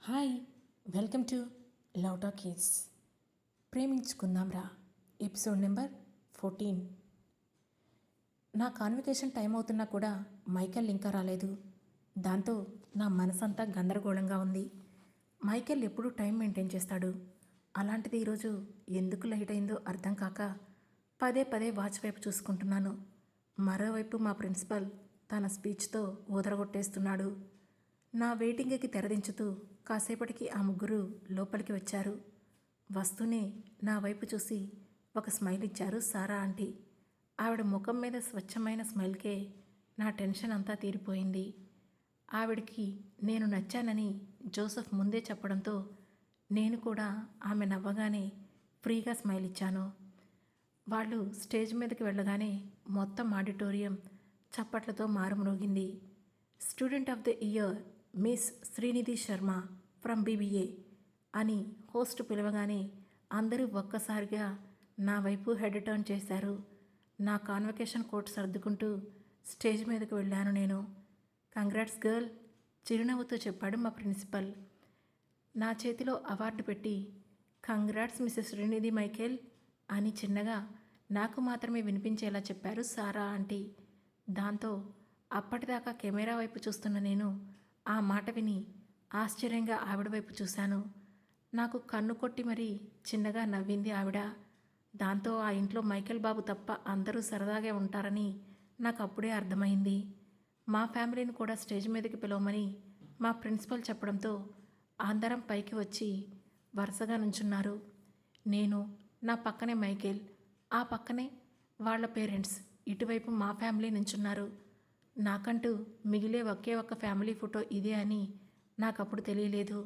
Hi, welcome to love talkies. Preminchukundam Raa episode number 14. నా convocation time అవుతున్నా కూడా Michael ఇంకా రాలేదు. దాంతో నా మనసంతా గందరగోళంగా ఉంది. మైకేల్ ఎప్పుడు టైం మెయింటైన్ చేస్తాడు, అలాంటిది ఈరోజు ఎందుకు లేట్ అయిందో అర్థం కాక పదే పదే వాచ్ వైపు చూసుకుంటున్నాను. మరోవైపు మా ప్రిన్సిపల్ తన స్పీచ్తో ఊదరగొట్టేస్తున్నాడు. నా వెయిటింగ్కి తెరదించుతూ కాసేపటికి ఆ ముగ్గురు లోపలికి వచ్చారు. వస్తూనే నా వైపు చూసి ఒక స్మైల్ ఇచ్చారు సారా ఆంటీ. ఆవిడ ముఖం మీద స్వచ్ఛమైన స్మైల్కే నా టెన్షన్ అంతా తీరిపోయింది. ఆవిడికి నేను నచ్చానని జోసెఫ్ ముందే చెప్పడంతో నేను కూడా ఆమె నవ్వగానే ఫ్రీగా స్మైల్ ఇచ్చాను. వాళ్ళు స్టేజ్ మీదకి వెళ్ళగానే మొత్తం ఆడిటోరియం చప్పట్లతో మారుమ్రోగింది. Student of the year miss Srinidhi Sharma from BBA అని హోస్ట్ పిలవగానే అందరూ ఒక్కసారిగా నా వైపు హెడ్ టర్న్ చేశారు. నా కాన్వకేషన్ కోట్ సర్దుకుంటూ స్టేజ్ మీదకు వెళ్ళాను నేను. కంగ్రాట్స్ గర్ల్, చిరునవ్వుతో చెప్పాడు మా ప్రిన్సిపల్. నా చేతిలో అవార్డు పెట్టి కంగ్రాట్స్ మిస్సెస్ శ్రీనిధి మైకేల్ అని చిన్నగా నాకు మాత్రమే వినిపించేలా చెప్పారు సారా ఆంటీ. దాంతో అప్పటిదాకా కెమెరా వైపు చూస్తున్న నేను ఆ మాట విని ఆశ్చర్యంగా ఆవిడ వైపు చూశాను. నాకు కన్ను కొట్టి మరీ చిన్నగా నవ్వింది ఆవిడ. దాంతో ఆ ఇంట్లో మైకేల్ బాబు తప్ప అందరూ సరదాగా ఉంటారని నాకు అప్పుడే అర్థమైంది. మా ఫ్యామిలీని కూడా స్టేజ్ మీదకి పిలవమని మా ప్రిన్సిపల్ చెప్పడంతో అందరం పైకి వచ్చి వరుసగా నుంచున్నారు. నేను, నా పక్కనే మైకేల్, ఆ పక్కనే వాళ్ళ పేరెంట్స్, ఇటువైపు మా ఫ్యామిలీ నుంచున్నారు. నాకంటూ మిగిలే ఒకే ఒక్క ఫ్యామిలీ ఫోటో ఇదే అని నాకప్పుడు తెలియలేదు.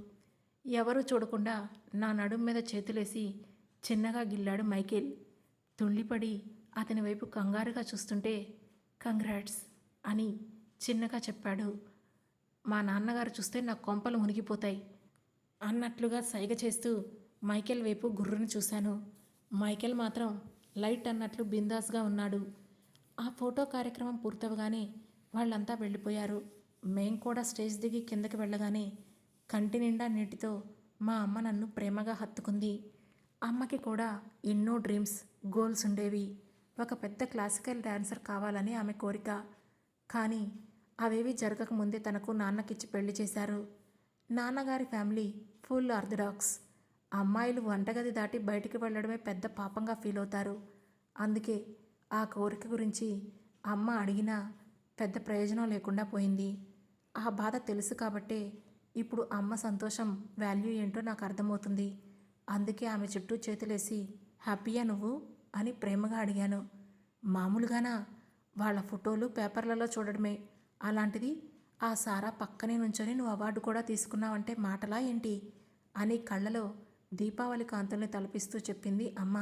ఎవరూ చూడకుండా నా నడుం మీద చేతులేసి చిన్నగా గిల్లాడు మైకేల్. తుళ్ళిపడి అతని వైపు కంగారుగా చూస్తుంటే కంగ్రాట్స్ అని చిన్నగా చెప్పాడు. మా నాన్నగారు చూస్తే నా కొంపలు మునిగిపోతాయి అన్నట్లుగా సైగ చేస్తూ మైకేల్ వైపు గుర్రుని చూశాను. మైకేల్ మాత్రం లైట్ అన్నట్లు బిందాస్గా ఉన్నాడు. ఆ ఫోటో కార్యక్రమం పూర్తవగానే వాళ్ళంతా వెళ్ళిపోయారు. మేం కూడా స్టేజ్ దిగి కిందకి వెళ్ళగానే కంటి నిండా నీటితో మా అమ్మ నన్ను ప్రేమగా హత్తుకుంది. అమ్మకి కూడా ఎన్నో డ్రీమ్స్, గోల్స్ ఉండేవి. ఒక పెద్ద క్లాసికల్ డాన్సర్ కావాలని ఆమె కోరిక. కానీ అవేవి జరగకముందే తనకు నాన్నకిచ్చి పెళ్లి చేశారు. నాన్నగారి ఫ్యామిలీ ఫుల్ ఆర్థడాక్స్. అమ్మాయిలు వంటగది దాటి బయటికి వెళ్ళడమే పెద్ద పాపంగా ఫీల్ అవుతారు. అందుకే ఆ కోరిక గురించి అమ్మ అడిగినా పెద్ద ప్రయోజనం లేకుండా పోయింది. ఆ బాధ తెలుసు కాబట్టే ఇప్పుడు అమ్మ సంతోషం వాల్యూ ఏంటో నాకు అర్థమవుతుంది. అందుకే ఆమె చుట్టూ చేతులేసి హ్యాపీయా నువ్వు అని ప్రేమగా అడిగాను. మామూలుగానా? వాళ్ళ ఫోటోలు పేపర్లలో చూడడమే. అలాంటిది ఆ సారా పక్కనే నుంచొని నువ్వు అవార్డు కూడా తీసుకున్నావంటే మాటలా ఏంటి అని కళ్ళలో దీపావళి కాంతుల్ని తలపిస్తూ చెప్పింది అమ్మ.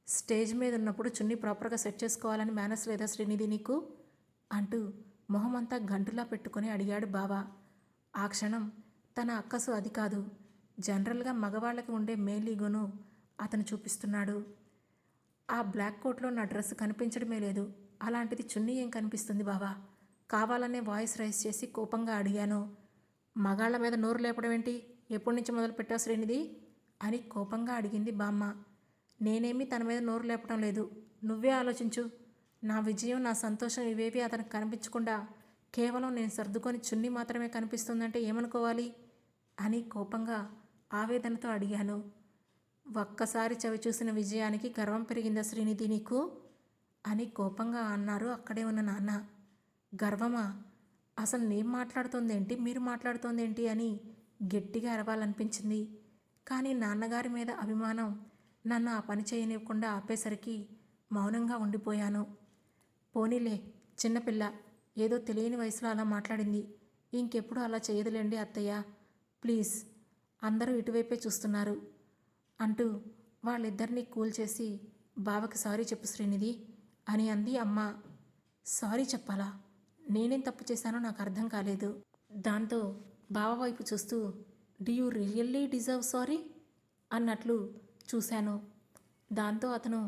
స్టేజ్ మీద ఉన్నప్పుడు చున్నీ ప్రాపర్గా సెట్ చేసుకోవాలని మేనస్ లేదా శ్రీనిధి నీకు అంటూ మొహమంతా గంటులా పెట్టుకొని అడిగాడు బావ. ఆ క్షణం తన అక్కసు అది కాదు, జనరల్గా మగవాళ్ళకి ఉండే మేలీగోను అతను చూపిస్తున్నాడు. ఆ బ్లాక్ కోట్లో నా డ్రెస్ కనిపించడమే లేదు, అలాంటిది చున్నీ ఏం కనిపిస్తుంది బావా? కావాలనే వాయిస్ రైజ్ చేసి కోపంగా అడిగాను. మగాళ్ళ మీద నోరు లేపడం ఏంటి? ఎప్పటి నుంచి మొదలు పెట్టావు శ్రీనిధి అని కోపంగా అడిగింది బామ్మ. నేనేమీ తన మీద నోరు లేపడం లేదు, నువ్వే ఆలోచించు. నా విజయం, నా సంతోషం ఇవేవి అతనికి కనిపించకుండా కేవలం నేను సర్దుకొని చున్నీ మాత్రమే కనిపిస్తుందంటే ఏమనుకోవాలి అని కోపంగా ఆవేదనతో అడిగాను. ఒక్కసారి చవి చూసిన విజయానికి గర్వం పెరిగిందా శ్రీనిధి నీకు అని కోపంగా అన్నారు అక్కడే ఉన్న నాన్న. గర్వమా? అసలు నేను మాట్లాడుతోందేంటి, మీరు మాట్లాడుతోందేంటి అని గట్టిగా అరవాలనిపించింది. కానీ నాన్నగారి మీద అభిమానం నన్ను ఆ పని చేయనివ్వకుండా ఆపేసరికి మౌనంగా ఉండిపోయాను. పోనీలే, చిన్నపిల్ల, ఏదో తెలియని వయసులో అలా మాట్లాడింది. ఇంకెప్పుడు అలా చేయదులేండి అత్తయ్య, ప్లీజ్, అందరూ ఇటువైపే చూస్తున్నారు అంటూ వాళ్ళిద్దరినీ కూల్ చేసి బావకి సారీ చెప్పు శ్రీనిధి అని అంది అమ్మ. సారీ చెప్పాలా? నేనేం తప్పు చేశానో నాకు అర్థం కాలేదు. దాంతో బావ వైపు చూస్తూ do you really deserve sorry అన్నట్లు చూశాను. దాంతో అతను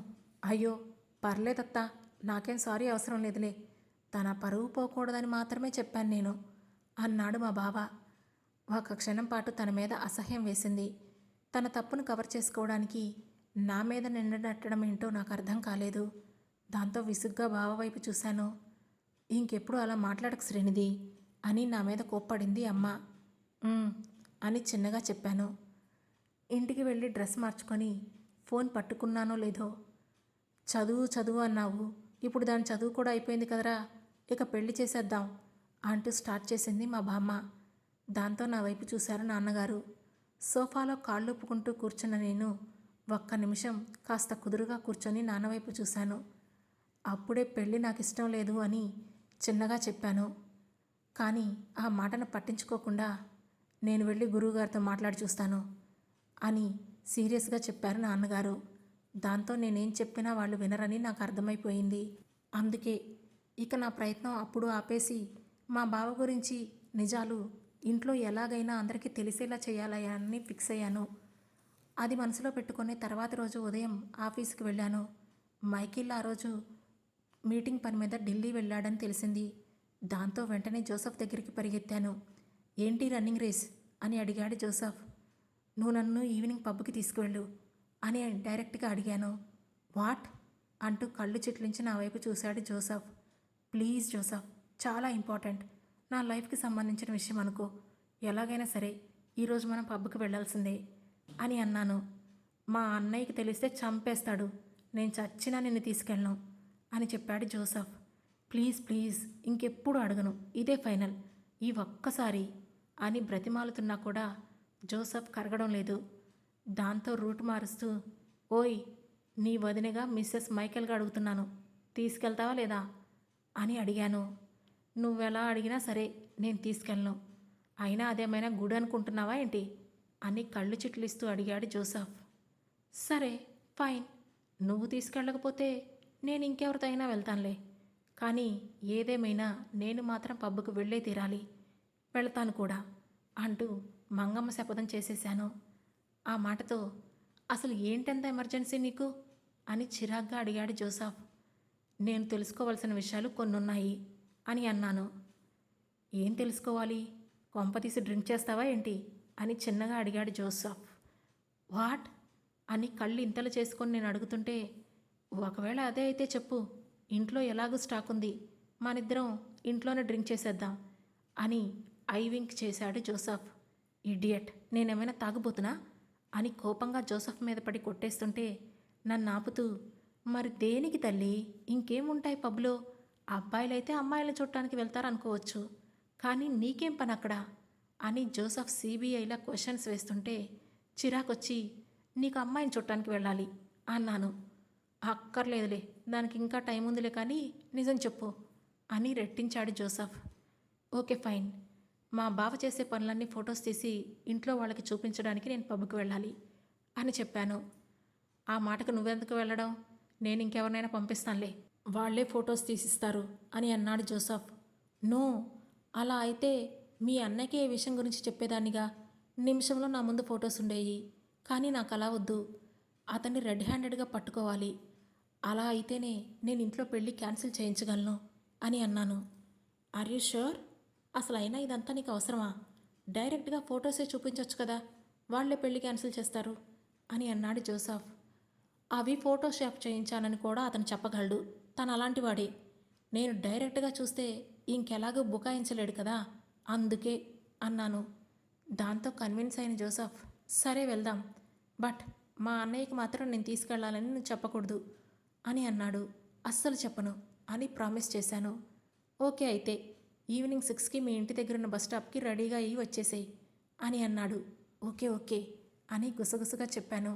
అయ్యో పర్లేదత్తా, నాకేం సారీ అవసరం లేదులే, తన పరువు పోకూడదని మాత్రమే చెప్పాను నేను అన్నాడు మా బావ. ఒక క్షణం పాటు తన మీద అసహ్యం వేసింది. తన తప్పును కవర్ చేసుకోవడానికి నా మీద నిందనెట్టడం ఏంటో నాకు అర్థం కాలేదు. దాంతో విసుగ్గా బావ వైపు చూశాను. ఇంకెప్పుడు అలా మాట్లాడకు శ్రీనిధి అని నా మీద కోప్పడింది అమ్మ. "ఉమ్" అని చిన్నగా చెప్పాను. ఇంటికి వెళ్ళి డ్రెస్ మార్చుకొని ఫోన్ పట్టుకున్నానో లేదో, చదువు చదువు అన్నావు, ఇప్పుడు దాని చదువు కూడా అయిపోయింది కదరా, ఇక పెళ్లి చేసేద్దాం అంటూ స్టార్ట్ చేసింది మా బామ్మ. దాంతో నా వైపు చూశారు నాన్నగారు. సోఫాలో కాళ్ళొప్పుకుంటూ కూర్చున్న నేను ఒక్క నిమిషం కాస్త కుదురుగా కూర్చొని నాన్న వైపు చూశాను. అప్పుడే పెళ్ళి నాకు ఇష్టం లేదు అని చిన్నగా చెప్పాను. కానీ ఆ మాటను పట్టించుకోకుండా నేను వెళ్ళి గురువుగారితో మాట్లాడి చూస్తాను అని సీరియస్గా చెప్పారు నాన్నగారు. దాంతో నేనేం చెప్పినా వాళ్ళు వినరని నాకు అర్థమైపోయింది. అందుకే ఇక నా ప్రయత్నం అప్పుడు ఆపేసి మా బావ గురించి నిజాలు ఇంట్లో ఎలాగైనా అందరికీ తెలిసేలా చేయాలని ఫిక్స్ అయ్యాను. అది మనసులో పెట్టుకొని తర్వాత రోజు ఉదయం ఆఫీస్కి వెళ్ళాను. మైకిల్ ఆ రోజు మీటింగ్ పని మీద ఢిల్లీ వెళ్ళాడని తెలిసింది. దాంతో వెంటనే జోసఫ్ దగ్గరికి పరిగెత్తాను. ఏంటి రన్నింగ్ రేస్ అని అడిగాడు జోసఫ్. నువ్వు నన్ను ఈవినింగ్ పబ్కి తీసుకువెళ్ళు అని డైరెక్ట్గా అడిగాను. వాట్ అంటూ కళ్ళు చిట్లించి నా వైపు చూశాడు జోసఫ్. ప్లీజ్ జోసఫ్, చాలా ఇంపార్టెంట్, నా లైఫ్కి సంబంధించిన విషయం అనుకో, ఎలాగైనా సరే ఈరోజు మనం పబ్కి వెళ్ళాల్సిందే అని అన్నాను. మా అన్నయ్యకి తెలిస్తే చంపేస్తాడు, నేను చచ్చినా నిన్ను తీసుకెళ్ళను అని చెప్పాడు జోసఫ్. ప్లీజ్ ప్లీజ్, ఇంకెప్పుడు అడగను, ఇదే ఫైనల్, ఈ ఒక్కసారి అని బ్రతిమాలుతున్నా కూడా జోసఫ్ కరగడం లేదు. దాంతో రూట్ మారుస్తూ, ఓయ్ నీ వదినగా మిస్సెస్ మైకేల్గా అడుగుతున్నాను, తీసుకెళ్తావా లేదా అని అడిగాను. నువ్వెలా అడిగినా సరే నేను తీసుకెళ్ళను, అయినా అదేమైనా గుడి అనుకుంటున్నావా ఏంటి అని కళ్ళు చిట్లిస్తూ అడిగాడు జోసఫ్. సరే ఫైన్, నువ్వు తీసుకెళ్ళకపోతే నేను ఇంకెవరితో అయినా వెళ్తానులే, కానీ ఏదేమైనా నేను మాత్రం పబ్బుకు వెళ్ళే తీరాలి, వెళతాను కూడా అంటూ మంగమ్మ శపథం చేసేశాను. ఆ మాటతో అసలు ఏంటంత ఎమర్జెన్సీ నీకు అని చిరాగ్గా అడిగాడు జోసఫ్. నేను తెలుసుకోవాల్సిన విషయాలు కొన్నున్నాయి అని అన్నాను. ఏం తెలుసుకోవాలి, కొంపతీసి డ్రింక్ చేస్తావా ఏంటి అని చిన్నగా అడిగాడు జోసఫ్. వాట్ అని కళ్ళు ఇంతలు చేసుకొని నేను అడుగుతుంటే, ఒకవేళ అదే అయితే చెప్పు, ఇంట్లో ఎలాగూ స్టాక్ ఉంది, మనిద్దరం ఇంట్లోనే డ్రింక్ చేసేద్దాం అని ఐ వింక్ చేశాడు జోసఫ్. ఇడియట్, నేనేమైనా తాగుబోతున్నా అని కోపంగా జోసఫ్ మీద పడి కొట్టేస్తుంటే నన్ను ఆపుతూ, మరి దేనికి తల్లి, ఇంకేముంటాయి పబ్లో, అబ్బాయిలైతే అమ్మాయిలను చూడటానికి వెళ్తారనుకోవచ్చు, కానీ నీకేం పని అక్కడ అని జోసఫ్ సిబిఐలా క్వశ్చన్స్ వేస్తుంటే చిరాకొచ్చి, నీకు అమ్మాయిని చూడటానికి వెళ్ళాలి అన్నాను. అక్కర్లేదులే, దానికి ఇంకా టైం ఉందిలే, కానీ నిజం చెప్పు అని రెట్టించాడు జోసఫ్. ఓకే ఫైన్, మా బావ చేసే పనులన్నీ ఫొటోస్ తీసి ఇంట్లో వాళ్ళకి చూపించడానికి నేను పబ్కి వెళ్ళాలి అని చెప్పాను. ఆ మాటకు నువ్వెందుకు వెళ్ళడం, నేను ఇంకెవరినైనా పంపిస్తానులే, వాళ్లే ఫొటోస్ తీసిస్తారు అని అన్నాడు జోసఫ్. నో, అలా అయితే మీ అన్నయ్యకి ఏ విషయం గురించి చెప్పేదాన్నిగా, నిమిషంలో నా ముందు ఫొటోస్ ఉండేవి, కానీ నాకు అలా వద్దు, అతన్ని రెడ్ హ్యాండెడ్గా పట్టుకోవాలి, అలా అయితేనే నేను ఇంట్లో పెళ్ళి క్యాన్సిల్ చేయించగలను అని అన్నాను. ఆర్ యూ ష్యూర్, అసలు అయినా ఇదంతా నీకు అవసరమా, డైరెక్ట్గా ఫొటోసే చూపించవచ్చు కదా, వాళ్లే పెళ్ళి క్యాన్సిల్ చేస్తారు అని అన్నాడు జోసఫ్. అవి ఫోటోషాప్ చేయించానని కూడా అతను చెప్పగలడు, తను అలాంటివాడే, నేను డైరెక్ట్గా చూస్తే ఇంకెలాగో బుకాయించలేడు కదా, అందుకే అన్నాను. దాంతో కన్విన్స్ అయిన జోసఫ్, సరే వెళ్దాం, బట్ మా అన్నయ్యకి మాత్రం నేను తీసుకెళ్లాలని నువ్వు చెప్పకూడదు అని అన్నాడు. అస్సలు చెప్పను అని ప్రామిస్ చేశాను. ఓకే అయితే ఈవినింగ్ 6కి మీ ఇంటి దగ్గరున్న బస్ స్టాప్కి రెడీగా అయ్యి వచ్చేసేయి అని అన్నాడు. ఓకే ఓకే అని గుసగుసగా చెప్పాను.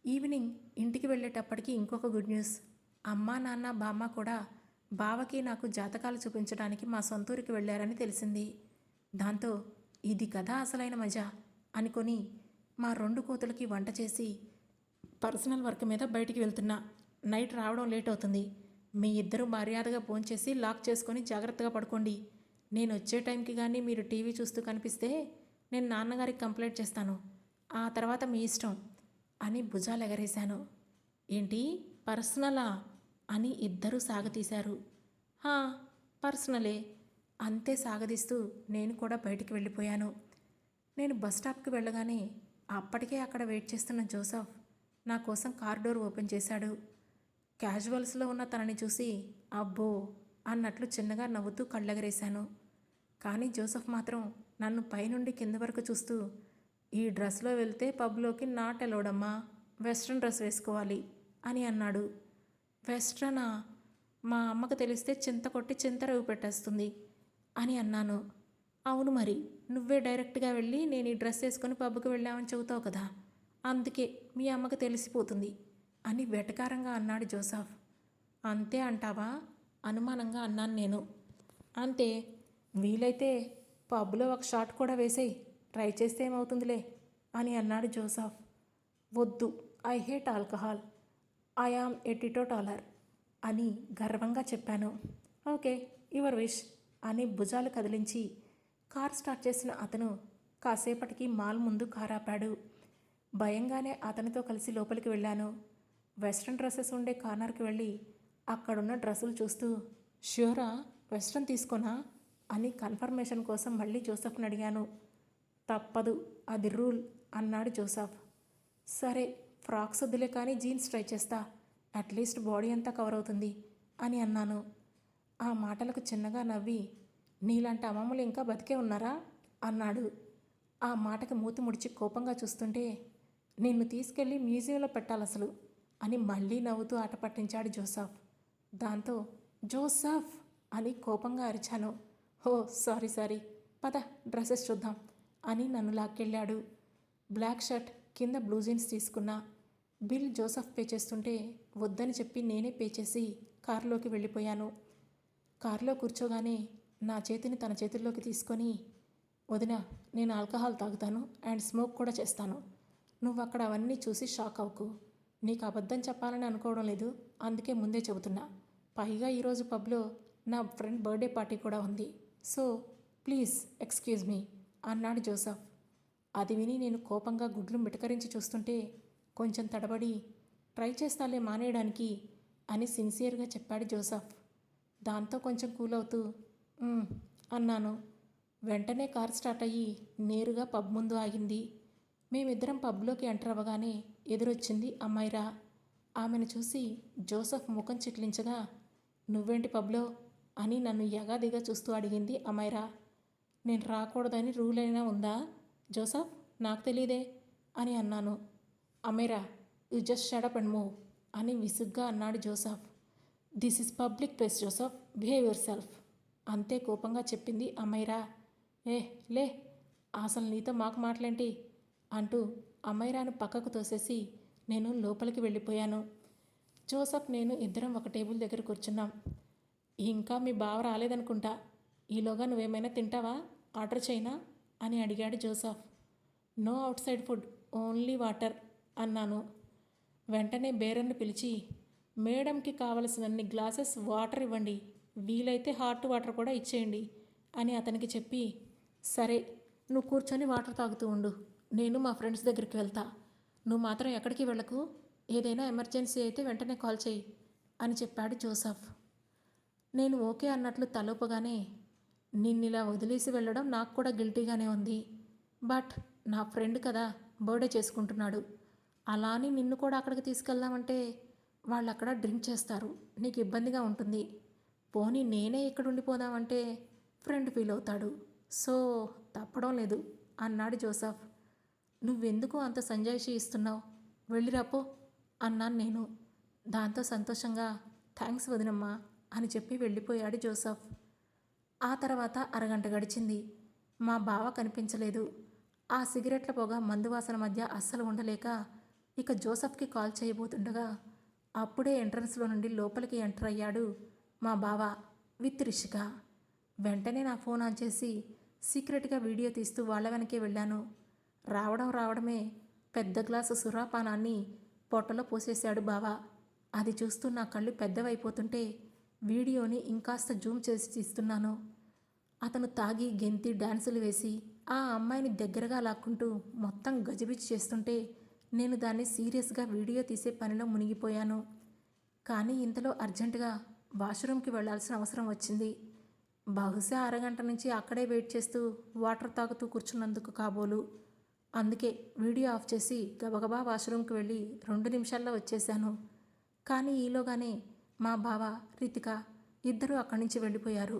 ఈవినింగ్ ఇంటికి వెళ్ళేటప్పటికి ఇంకొక గుడ్ న్యూస్. అమ్మ నాన్న బామ్మ కూడా బావకి నాకు జాతకాలు చూపించడానికి మా సొంతూరికి వెళ్ళారని తెలిసింది. దాంతో ఇది కదా అసలైన మజా అనుకొని మా 2 కూతులకి వంట చేసి పర్సనల్ వర్క్ మీద బయటికి వెళ్తున్నా. నైట్ రావడం లేట్ అవుతుంది, మీ ఇద్దరు మర్యాదగా భోంచేసి లాక్ చేసుకొని జాగ్రత్తగా పడుకోండి, నేను వచ్చే టైంకి కానీ మీరు టీవీ చూస్తూ కనిపిస్తే నేను నాన్నగారికి కంప్లైంట్ చేస్తాను, ఆ తర్వాత మీ ఇష్టం అని భుజాలు ఎగరేశాను. ఏంటి పర్సనలా అని ఇద్దరూ సాగతీశారు. పర్సనలే అంతే సాగదీస్తూ నేను కూడా బయటికి వెళ్ళిపోయాను. నేను బస్ స్టాప్కి వెళ్ళగానే అప్పటికే అక్కడ వెయిట్ చేస్తున్న జోసఫ్ నా కోసం కార్ డోర్ ఓపెన్ చేశాడు. క్యాజువల్స్లో ఉన్న తనని చూసి అబ్బో అన్నట్లు చిన్నగా నవ్వుతూ కళ్ళెగరేశాను. కానీ జోసఫ్ మాత్రం నన్ను పైనుండి కింద వరకు చూస్తూ, ఈ డ్రెస్లో వెళ్తే పబ్లోకి నాట్ అలౌడమ్మా, వెస్ట్రన్ డ్రెస్ వేసుకోవాలి అని అన్నాడు. వెస్ట్రనా? మా అమ్మకు తెలిస్తే చింత కొట్టి చింతరవి పెట్టేస్తుంది అని అన్నాను. అవును మరి, నువ్వే డైరెక్ట్గా వెళ్ళి నేను ఈ డ్రెస్ వేసుకొని పబ్కి వెళ్ళామని చెబుతావు కదా, అందుకే మీ అమ్మకు తెలిసిపోతుంది అని వెటకారంగా అన్నాడు జోసఫ్. అంతే అంటావా? అనుమానంగా అన్నాను నేను. అంతే, వీలైతే పబ్లో ఒక షాట్ కూడా వేసేయి, ట్రై చేస్తే ఏమవుతుందిలే అని అన్నాడు జోసఫ్. వద్దు, I hate alcohol, I am a teetotaler అని గర్వంగా చెప్పాను. ఓకే, యువర్ విష్ అని భుజాలు కదిలించి కార్ స్టార్ట్ చేసిన అతను కాసేపటికి మాల్ ముందు కార్ ఆపాడు. భయంగానే అతనితో కలిసి లోపలికి వెళ్ళాను. వెస్ట్రన్ డ్రెస్సెస్ ఉండే కార్నర్కి వెళ్ళి అక్కడున్న డ్రెస్సులు చూస్తూ, ష్యూరా వెస్ట్రన్ తీసుకోనా అని కన్ఫర్మేషన్ కోసం మళ్ళీ జోసఫ్ని అడిగాను. తప్పదు, అది రూల్ అన్నాడు జోసఫ్. సరే, ఫ్రాక్స్ వద్దులే కానీ జీన్స్ ట్రై చేస్తా, అట్లీస్ట్ బాడీ అంతా కవర్ అవుతుంది అని అన్నాను. ఆ మాటలకు చిన్నగా నవ్వి, నీలాంటి అమ్మమ్మలు ఇంకా బతికే ఉన్నారా అన్నాడు. ఆ మాటకి మూతి ముడిచి కోపంగా చూస్తుంటే, నిన్ను తీసుకెళ్ళి మ్యూజియంలో పెట్టాలసలు అని మళ్ళీ నవ్వుతూ ఆట పట్టించాడు జోసఫ్. దాంతో జోసఫ్ అని కోపంగా అరిచాను. హో సారీ, పద డ్రెస్సెస్ చూద్దాం అని నన్ను లాక్కెళ్ళాడు. బ్లాక్ షర్ట్ కింద బ్లూ జీన్స్ తీసుకున్నా. బిల్ జోసఫ్ పే చేస్తుంటే వద్దని చెప్పి నేనే పే చేసి కారులోకి వెళ్ళిపోయాను. కారులో కూర్చోగానే నా చేతిని తన చేతుల్లోకి తీసుకొని, వదిన, నేను ఆల్కహాల్ తాగుతాను అండ్ స్మోక్ కూడా చేస్తాను, నువ్వు అక్కడ అవన్నీ చూసి షాక్ అవ్వకు, నీకు అబద్ధం చెప్పాలని అనుకోవడం లేదు, అందుకే ముందే చెబుతున్నా. పైగా ఈరోజు పబ్లో నా ఫ్రెండ్ బర్త్డే పార్టీ కూడా ఉంది, సో ప్లీజ్ ఎక్స్క్యూజ్ మీ అన్నాడు జోసఫ్. అది విని నేను కోపంగా గుడ్లు మిటకరించి చూస్తుంటే కొంచెం తడబడి, ట్రై చేస్తాలే మానేయడానికి అని సిన్సియర్గా చెప్పాడు జోసఫ్. దాంతో కొంచెం కూల్ అవుతూ అన్నాను. వెంటనే కార్ స్టార్ట్ అయ్యి నేరుగా పబ్ ముందు ఆగింది. మేమిద్దరం పబ్లోకి ఎంటర్ అవ్వగానే ఎదురొచ్చింది అమ్మాయిరా. ఆమెను చూసి జోసఫ్ ముఖం చిట్లించగా, నువ్వేంటి పబ్లో అని నన్ను యగాదిగా చూస్తూ అడిగింది అమ్మాయిరా. నేను రాకూడదని రూల్ అయినా ఉందా జోసఫ్? నాకు తెలీదే అని అన్నాను. అమ్మాయిరా, you just shut up and move అని విసుగ్గా అన్నాడు Joseph. This is public place Joseph, behave yourself అంతే కోపంగా చెప్పింది అమ్మాయిరా. లే, అసలు నీతో మాకు మాటలేంటి అంటూ అమ్మాయిరాను పక్కకు తోసేసి నేను లోపలికి వెళ్ళిపోయాను. జోసఫ్ నేను ఇద్దరం ఒక టేబుల్ దగ్గర కూర్చున్నాం. ఇంకా మీ బావ రాలేదనుకుంటా, ఈలోగా నువ్వేమైనా తింటావా, ఆర్డర్ చేయనా అని అడిగాడు Joseph. No outside food, only water అన్నాను. వెంటనే బేరర్ని పిలిచి, మేడంకి కావలసినన్ని గ్లాసెస్ వాటర్ ఇవ్వండి, వీలైతే హాట్ వాటర్ కూడా ఇచ్చేయండి అని అతనికి చెప్పి, సరే నువ్వు కూర్చొని వాటర్ తాగుతూ ఉండు, నేను మా ఫ్రెండ్స్ దగ్గరికి వెళ్తా, నువ్వు మాత్రం ఎక్కడికి వెళ్ళకు, ఏదైనా ఎమర్జెన్సీ అయితే వెంటనే కాల్ చేయి అని చెప్పాడు జోసఫ్. నేను ఓకే అన్నట్లు తలోపగానే, నిన్నిలా వదిలేసి వెళ్ళడం నాకు కూడా గిల్టీగానే ఉంది, బట్ నా ఫ్రెండ్ కదా, బర్త్డే చేసుకుంటున్నాడు, అలా అని నిన్ను కూడా అక్కడికి తీసుకెళ్దామంటే వాళ్ళు అక్కడ డ్రింక్ చేస్తారు, నీకు ఇబ్బందిగా ఉంటుంది, పోనీ నేనే ఇక్కడ ఉండిపోదామంటే ఫ్రెండ్ ఫీల్ అవుతాడు, సో తప్పడం లేదు అన్నాడు జోసఫ్. నువ్వెందుకు అంత సంజాయిషి ఇస్తున్నావు, వెళ్ళిరాపో అన్నాను నేను. దాంతో సంతోషంగా థ్యాంక్స్ వదినమ్మా అని చెప్పి వెళ్ళిపోయాడు జోసఫ్. ఆ తర్వాత అరగంట గడిచింది. మా బావ కనిపించలేదు. ఆ సిగరెట్ల పొగ మందువాసన మధ్య అస్సలు ఉండలేక ఇక జోసఫ్కి కాల్ చేయబోతుండగా అప్పుడే ఎంట్రన్స్లో నుండి లోపలికి ఎంటర్ అయ్యాడు మా బావ విత్ రిషిక. వెంటనే నా ఫోన్ ఆన్ చేసి సీక్రెట్గా వీడియో తీస్తూ వాళ్ళ వెనకే వెళ్ళాను. రావడమే పెద్ద గ్లాసు సురాపానాన్ని పొట్టలో పోసేశాడు బావ. అది చూస్తూ నా కళ్ళు పెద్దవైపోతుంటే వీడియోని ఇంకాస్త జూమ్ చేసి తీస్తున్నాను. అతను తాగి గెంతి డాన్సులు వేసి ఆ అమ్మాయిని దగ్గరగా లాక్కుంటూ మొత్తం గజిబిజి చేస్తుంటే నేను దాన్ని సీరియస్గా వీడియో తీసే పనిలో మునిగిపోయాను. కానీ ఇంతలో అర్జెంటుగా వాష్రూమ్కి వెళ్లాల్సిన అవసరం వచ్చింది. బహుశా అరగంట నుంచి అక్కడే వెయిట్ చేస్తూ వాటర్ తాగుతూ కూర్చున్నందుకు కాబోలు. అందుకే వీడియో ఆఫ్ చేసి గబగబా వాష్రూమ్కి వెళ్ళి 2 నిమిషాల్లో వచ్చేశాను. కానీ ఈలోగానే మా బావ, రితిక ఇద్దరూ అక్కడి నుంచి వెళ్ళిపోయారు.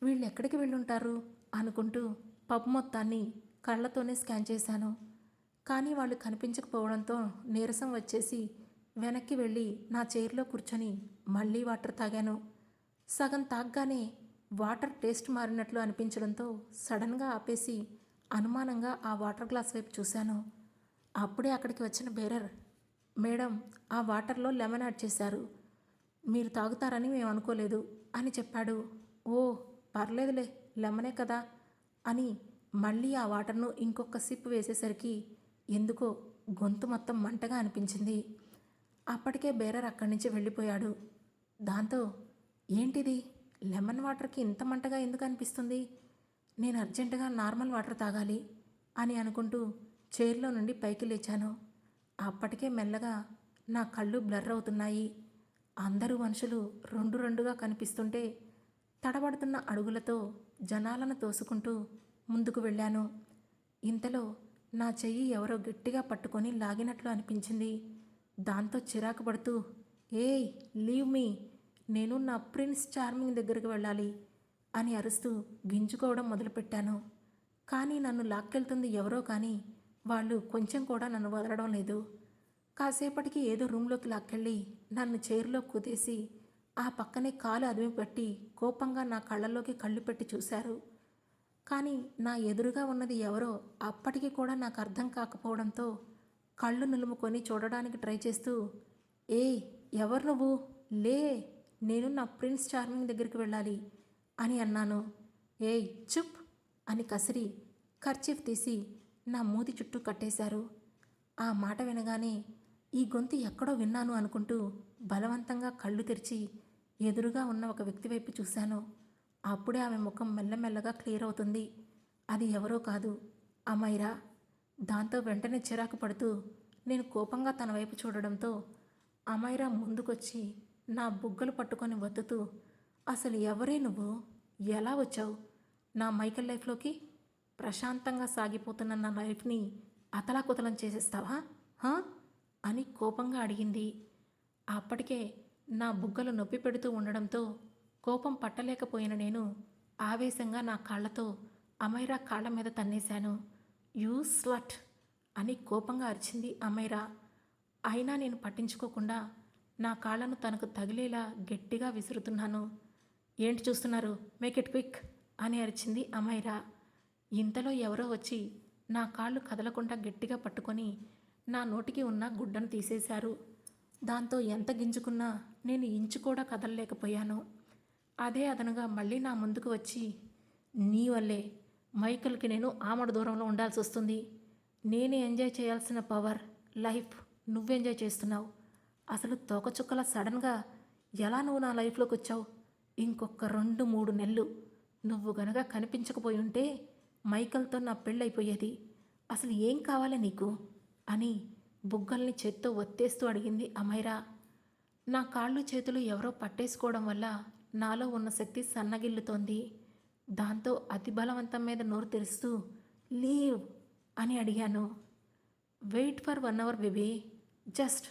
వీళ్ళు ఎక్కడికి వెళ్ళుంటారు అనుకుంటూ పబ్ మొత్తాన్ని కళ్ళతోనే స్కాన్ చేశాను. కానీ వాళ్ళు కనిపించకపోవడంతో నీరసం వచ్చేసి వెనక్కి వెళ్ళి నా చైర్లో కూర్చొని మళ్ళీ వాటర్ తాగాను. సగం తాగ్గానే వాటర్ టేస్ట్ మారినట్లు అనిపించడంతో సడన్గా ఆపేసి అనుమానంగా ఆ వాటర్ గ్లాస్ వైపు చూశాను. అప్పుడే అక్కడికి వచ్చిన బేరర్, మేడం ఆ వాటర్లో లెమన్ యాడ్ చేశారు, మీరు తాగుతారని మేము అనుకోలేదు అని చెప్పాడు. ఓ పర్లేదులే, లెమనే కదా అని మళ్ళీ ఆ వాటర్ను ఇంకొక సిప్ వేసేసరికి ఎందుకో గొంతు మొత్తం మంటగా అనిపించింది. అప్పటికే బేరర్ అక్కడి నుంచి వెళ్ళిపోయాడు. దాంతో ఏంటిది, లెమన్ వాటర్కి ఇంత మంటగా ఎందుకు అనిపిస్తుంది, నేను అర్జెంటుగా నార్మల్ వాటర్ తాగాలి అని అనుకుంటూ చైర్లో నుండి పైకి లేచాను. అప్పటికే మెల్లగా నా కళ్ళు బ్లర్ అవుతున్నాయి. అందరూ మనుషులు రెండు రెండుగా కనిపిస్తుంటే తడబడుతున్న అడుగులతో జనాలను తోసుకుంటూ ముందుకు వెళ్ళాను. ఇంతలో నా చెయ్యి ఎవరో గట్టిగా పట్టుకొని లాగినట్లు అనిపించింది. దాంతో చిరాకు పడుతూ, ఏయ్ లీవ్ మీ, నేను నా ప్రిన్స్ చార్మింగ్ దగ్గరికి వెళ్ళాలి అని అరుస్తూ గింజుకోవడం మొదలుపెట్టాను. కానీ నన్ను లాక్కెళ్తుంది ఎవరో కానీ వాళ్ళు కొంచెం కూడా నన్ను వదలడం లేదు. కాసేపటికి ఏదో రూమ్లోకి లాక్కెళ్ళి నన్ను చైర్లో కుదేసి ఆ పక్కనే కాలు అదిమి పెట్టి కోపంగా నా కళ్ళల్లోకి కళ్ళు పెట్టి చూశారు. కానీ నా ఎదురుగా ఉన్నది ఎవరో అప్పటికి కూడా నాకు అర్థం కాకపోవడంతో కళ్ళు నులుముకొని చూడడానికి ట్రై చేస్తూ, ఏయ్ ఎవరు నువ్వు, లే, నేను నా ప్రిన్స్ చార్మింగ్ దగ్గరికి వెళ్ళాలి అని అన్నాను. ఏయ్ చుప్ అని కసిరి కర్చీఫ్ తీసి నా మూతి చుట్టూ కట్టేశారు. ఆ మాట వినగానే ఈ గొంతు ఎక్కడో విన్నాను అనుకుంటూ బలవంతంగా కళ్ళు తెరిచి ఎదురుగా ఉన్న ఒక వ్యక్తి వైపు చూశాను. అప్పుడే ఆమె ముఖం మెల్లమెల్లగా క్లియర్ అవుతుంది. అది ఎవరో కాదు, అమైరా. దాంతో వెంటనే చిరాకు పడుతూ నేను కోపంగా తన వైపు చూడడంతో అమైరా ముందుకొచ్చి నా బుగ్గలు పట్టుకొని వత్తుతూ, అసలు ఎవరే నువ్వు, ఎలా వచ్చావు నా మైకల్ లైఫ్లోకి, ప్రశాంతంగా సాగిపోతున్న నా లైఫ్ని అతలాకుతలం చేసేస్తావా అని కోపంగా అడిగింది. అప్పటికే నా బుగ్గలు నొప్పి పెడుతూ ఉండడంతో కోపం పట్టలేకపోయిన నేను ఆవేశంగా నా కాళ్లతో అమైరా కాళ్ళ మీద తన్నేశాను. యూ స్లట్ అని కోపంగా అరిచింది అమైరా. అయినా నేను పట్టించుకోకుండా నా కాళ్లను తనకు తగిలేలా గట్టిగా విసురుతున్నాను. ఏంటి చూస్తున్నారు, మేక్ ఇట్ క్విక్ అని అరిచింది అమైరా. ఇంతలో ఎవరో వచ్చి నా కాళ్ళు కదలకుండా గట్టిగా పట్టుకొని నా నోటికి ఉన్న గుడ్డను తీసేశారు. దాంతో ఎంత గింజుకున్నా నేను ఇంచు కూడా కదలలేకపోయాను. అదే అదనుగా మళ్ళీ నా ముందుకు వచ్చి, నీ వల్లే మైకల్కి నేను ఆమడ దూరంలో ఉండాల్సి వస్తుంది, నేనే ఎంజాయ్ చేయాల్సిన పవర్ లైఫ్ నువ్వు ఎంజాయ్ చేస్తున్నావు, అసలు తోకచుక్కల సడన్గా ఎలా నువ్వు నా లైఫ్లోకి వచ్చావు, ఇంకొక 2-3 నెలలు నువ్వు గనక కనిపించకపోయి ఉంటే మైకల్తో నా పెళ్ళైపోయేది, అసలు ఏం కావాలి నీకు అని బుగ్గల్ని చేత్తో ఒత్తేస్తూ అడిగింది అమైరా. నా కాళ్ళు చేతులు ఎవరో పట్టేసుకోవడం వల్ల నాలో ఉన్న శక్తి సన్నగిల్లుతోంది. దాంతో అతి బలవంతం మీద నోరు తెరుస్తూ లీవ్ అని అడిగాను. Wait for 1 hour baby, just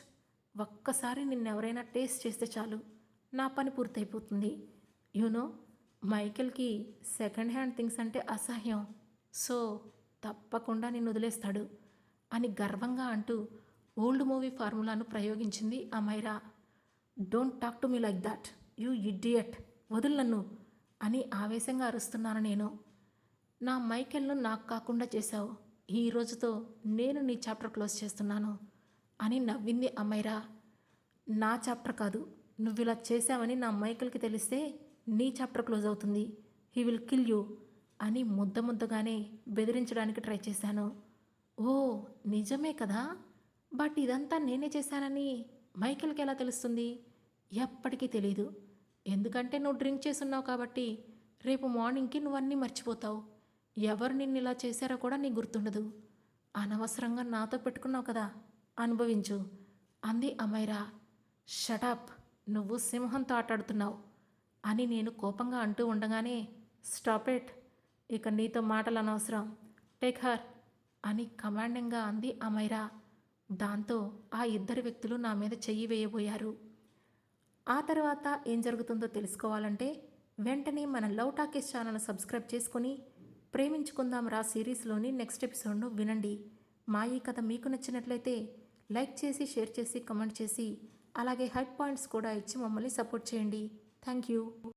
ఒక్కసారి నిన్నెవరైనా టేస్ట్ చేస్తే చాలు నా పని పూర్తయిపోతుంది. యూనో మైకేల్కి సెకండ్ హ్యాండ్ థింగ్స్ అంటే అసహ్యం, సో తప్పకుండా నిన్ను వదిలేస్తాడు అని గర్వంగా అంటూ ఓల్డ్ మూవీ ఫార్ములాను ప్రయోగించింది Amaira. Don't talk to me like that you idiot, వదులు నన్ను అని ఆవేశంగా అరుస్తున్నాను నేను. నా మైకేల్ను నాకు కాకుండా చేశావు, ఈ రోజుతో నేను నీ చాప్టర్ క్లోజ్ చేస్తున్నాను అని నవ్వింది అమైరా. నా చాప్టర్ కాదు, నువ్వు ఇలా చేశావని నా మైకేల్కి తెలిస్తే నీ చాప్టర్ క్లోజ్ అవుతుంది, హీ విల్ కిల్ యూ అని ముద్దగానే బెదిరించడానికి ట్రై చేశాను. ఓ నిజమే కదా, బట్ ఇదంతా నేనే చేశానని మైకేల్కి ఎలా తెలుస్తుంది? ఎప్పటికీ తెలీదు, ఎందుకంటే నువ్వు డ్రింక్ చేసున్నావు కాబట్టి రేపు మార్నింగ్కి నువ్వన్నీ మర్చిపోతావు, ఎవరు నిన్ను ఇలా చేశారో కూడా నీకు గుర్తుండదు, అనవసరంగా నాతో పెట్టుకున్నావు కదా, అనుభవించు అంది అమైరా. షటప్, నువ్వు సింహంతో ఆటాడుతున్నావు అని నేను కోపంగా అంటూ ఉండగానే, స్టాప్ ఇట్, ఇక నీతో మాటలు అనవసరం, టేక్ హర్ అని కమాండింగ్గా అంది అమైరా. దాంతో ఆ ఇద్దరు వ్యక్తులు నా మీద చెయ్యి వేయబోయారు. ఆ తర్వాత ఏం జరుగుతుందో తెలుసుకోవాలంటే వెంటనే మన లవ్ టాకీస్ ఛానల్ సబ్స్క్రైబ్ చేసుకుని ప్రేమించుకుందాం రా సిరీస్లోని నెక్స్ట్ ఎపిసోడ్ను వినండి. మా ఈ కథ మీకు నచ్చినట్లయితే లైక్ చేసి, షేర్ చేసి, కమెంట్ చేసి, అలాగే హైప్ పాయింట్స్ కూడా ఇచ్చి మమ్మల్ని సపోర్ట్ చేయండి. Thank you.